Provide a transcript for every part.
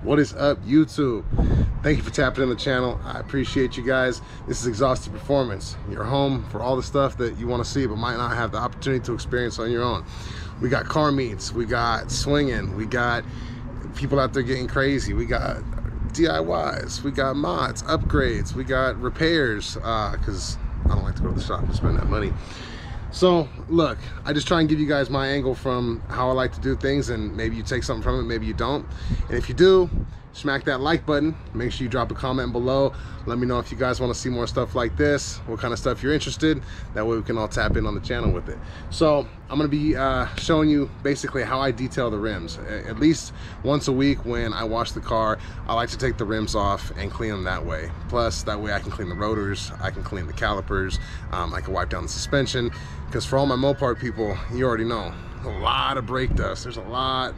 What is up, YouTube? Thank you for tapping in the channel. I appreciate you guys. This is Exhausted Performance, your home for all the stuff that you want to see but might not have the opportunity to experience on your own. We got car meets, we got swinging, we got people out there getting crazy, we got DIYs, we got mods, upgrades, we got repairs, because I don't like to go to the shop and spend that money. So look, I just try and give you guys my angle from how I like to do things, and maybe you take something from it, maybe you don't. And if you do, smack that like button. Make sure you drop a comment below. Let me know if you guys want to see more stuff like this, what kind of stuff you're interested. That way we can all tap in on the channel with it. So I'm going to be showing you basically how I detail the rims. At least once a week when I wash the car, I like to take the rims off and clean them that way. Plus that way I can clean the rotors, I can clean the calipers, I can wipe down the suspension. Because for all my Mopar people, you already know, a lot of brake dust. There's a lot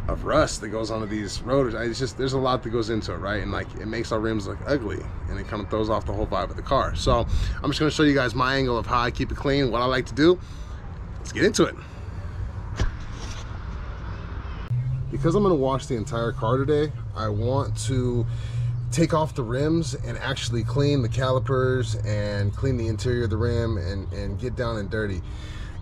of rust that goes onto these rotors. It's just, there's a lot that goes into it, right? And like, it makes our rims look ugly, and it kind of throws off the whole vibe of the car. So I'm just gonna show you guys my angle of how I keep it clean, what I like to do. Let's get into it. Because I'm gonna wash the entire car today, I want to take off the rims and actually clean the calipers and clean the interior of the rim and get down and dirty.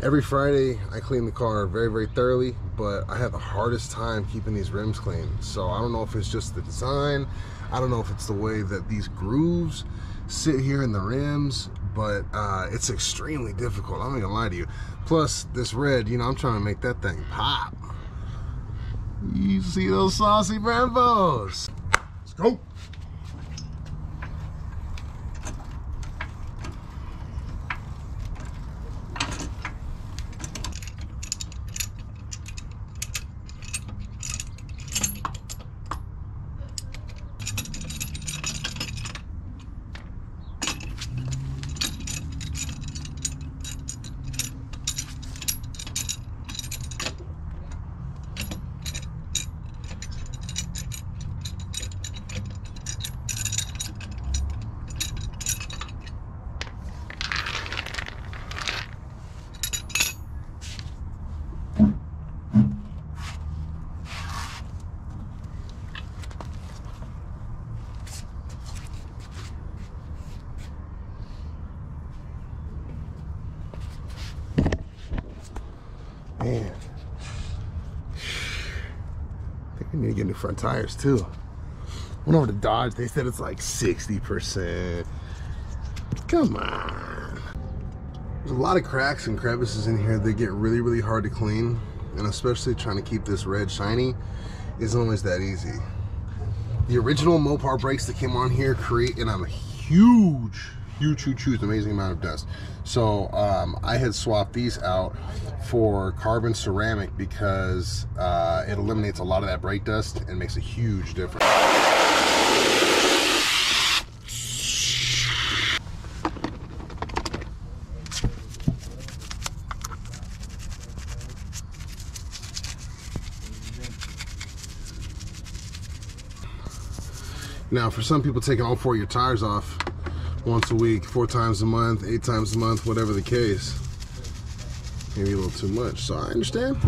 Every Friday I clean the car very, very thoroughly, but I have the hardest time keeping these rims clean. So I don't know if it's just the design, I don't know if it's the way that these grooves sit here in the rims, but it's extremely difficult, I'm not gonna lie to you. Plus this red, you know, I'm trying to make that thing pop. You see those saucy BREMBOs? Let's go. Man, I think we need to get new front tires too. Went over to Dodge, they said it's like 60%. Come on. There's a lot of cracks and crevices in here that get really, really hard to clean, and especially trying to keep this red shiny isn't always that easy. The original Mopar brakes that came on here create a huge, amazing amount of dust. So I had swapped these out for carbon ceramic because it eliminates a lot of that brake dust and makes a huge difference. Now for some people, taking all 4 of your tires off once a week, 4 times a month, 8 times a month, whatever the case, maybe a little too much. So I understand,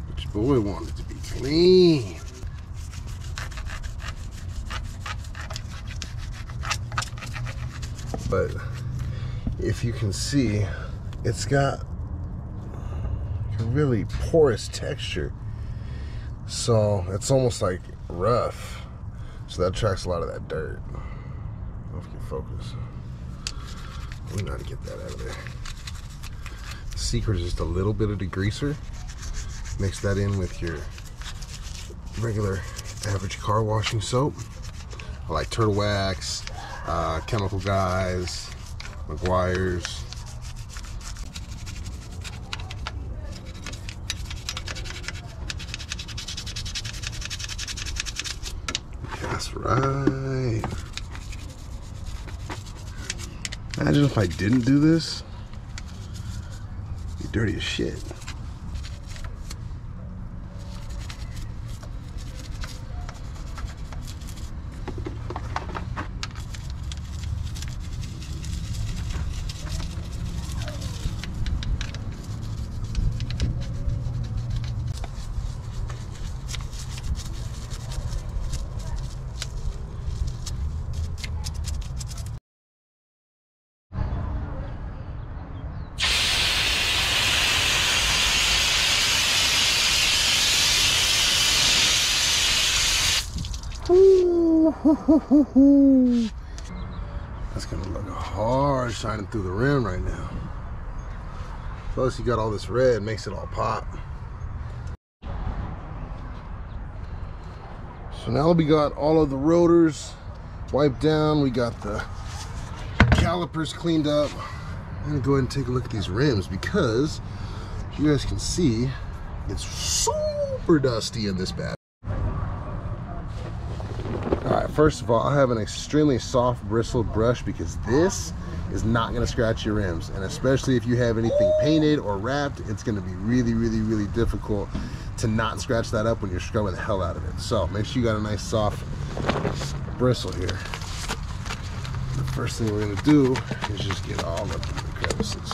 but your boy wanted to be clean. But if you can see, it's got a really porous texture, so it's almost like rough. So that attracts a lot of that dirt. I don't know if you can focus. We know how to get that out of there. The secret is just a little bit of degreaser. Mix that in with your regular average car washing soap. I like Turtle Wax, Chemical Guys, McGuire's. That's right. Imagine if I didn't do this. It'd be dirty as shit. That's gonna look hard shining through the rim right now. Plus you got all this red, makes it all pop. So now we got all of the rotors wiped down. We got the calipers cleaned up. I'm gonna go ahead and take a look at these rims because you guys can see it's super dusty in this bad. Alright, first of all, I have an extremely soft bristled brush because this is not going to scratch your rims, and especially if you have anything painted or wrapped, it's going to be really difficult to not scratch that up when you're scrubbing the hell out of it. So make sure you got a nice soft bristle here. The first thing we're going to do is just get all of the crevices.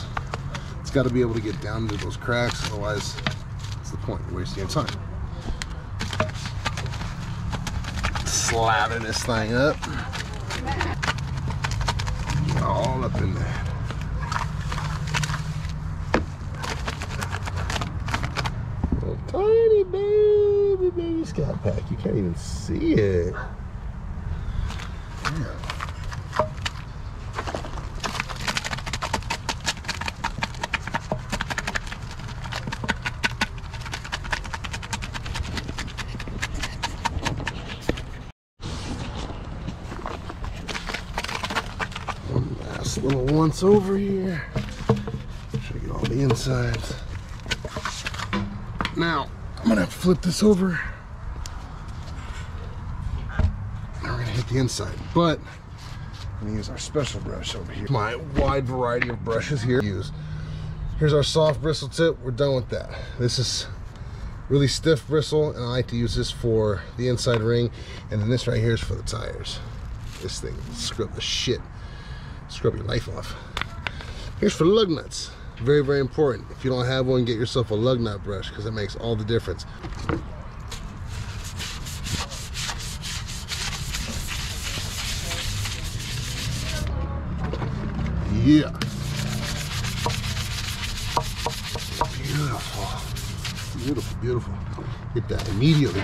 It's got to be able to get down into those cracks, otherwise what's the point? You're wasting your time. Slather this thing up. Get all up in there. Little tiny baby Scat pack. You can't even see it. Yeah. Little once over here. Should get all the insides. Now I'm gonna have to flip this over. Now we're gonna hit the inside, but I'm gonna use our special brush over here. My wide variety of brushes here. Here's our soft bristle tip. We're done with that. This is really stiff bristle, and I like to use this for the inside ring, and then this right here is for the tires. This thing will scrub the shit. Scrub your life off. Here's for lug nuts. Very important. If you don't have one, get yourself a lug nut brush because it makes all the difference. Yeah. Beautiful. Hit that immediately.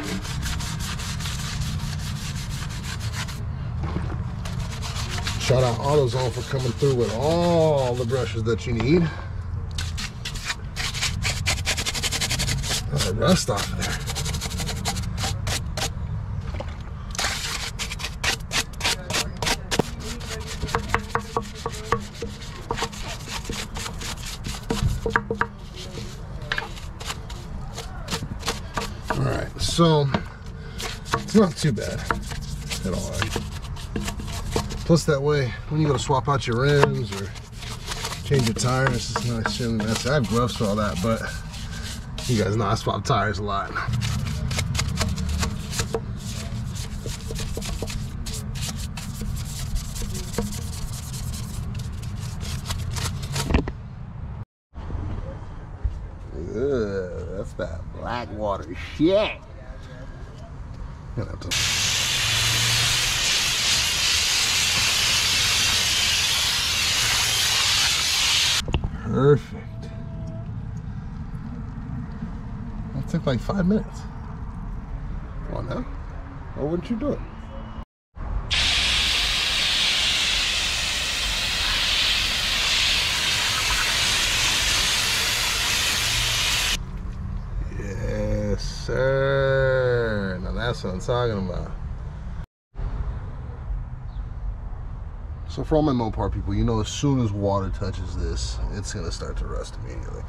Shout out AutoZone for coming through with all the brushes that you need. Got the rust off of there. All right, so it's not too bad at all. Plus that way, when you go to swap out your rims or change your tires, it's not extremely messy. I have gloves for all that, but you guys know I swap tires a lot. Ugh, that's that black water shit. Gonna have to. Perfect. That took like 5 minutes. Come on now. Oh, what you doing? Yes, sir. Now that's what I'm talking about. So for all my Mopar people, you know as soon as water touches this, it's gonna start to rust immediately.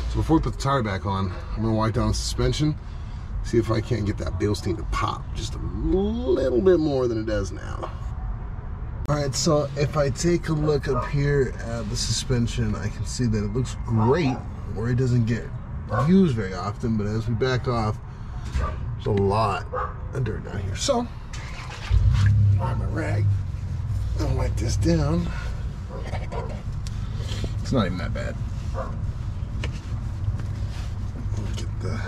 So before we put the tire back on, I'm gonna wipe down the suspension, see if I can't get that BILSTEIN to pop just a little bit more than it does now. All right, so if I take a look up here at the suspension, I can see that it looks great where it doesn't get used very often, but as we back off, there's a lot of dirt down here. So, grab my rag. I'll wipe this down. It's not even that bad. Get the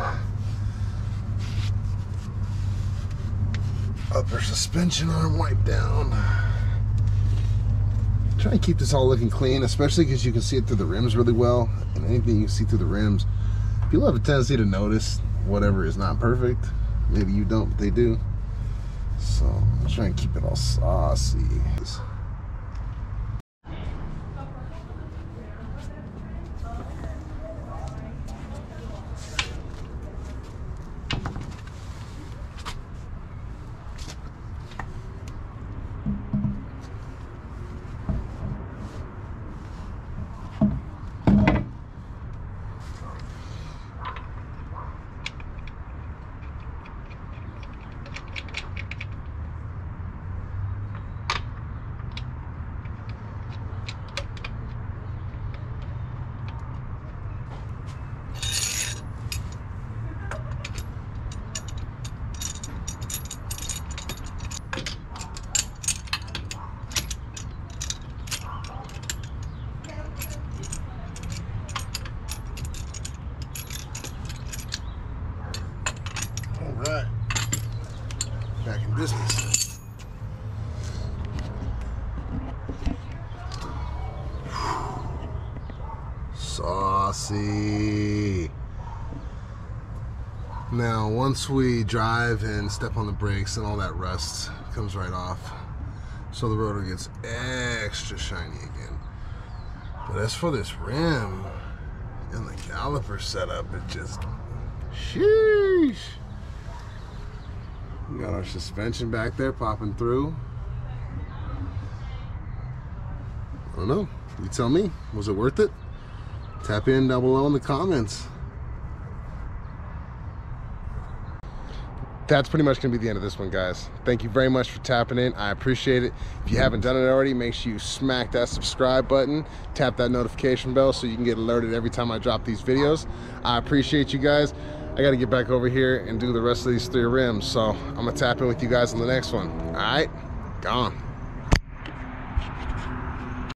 upper suspension arm wiped down. Try and keep this all looking clean, especially because you can see it through the rims really well. And anything you see through the rims, people have a tendency to notice whatever is not perfect. Maybe you don't, but they do. So I'm trying to keep it all saucy. Alright, back in business. Saucy. Now, once we drive and step on the brakes, and all that rust comes right off, so the rotor gets extra shiny again. But as for this rim and the caliper setup, it just, sheesh. We got our suspension back there popping through. I don't know. You tell me. Was it worth it? Tap in down below in the comments. That's pretty much going to be the end of this one, guys. Thank you very much for tapping in. I appreciate it. If you haven't done it already, make sure you smack that subscribe button. Tap that notification bell so you can get alerted every time I drop these videos. I appreciate you guys. I got to get back over here and do the rest of these 3 rims. So I'm going to tap in with you guys on the next one. All right, gone.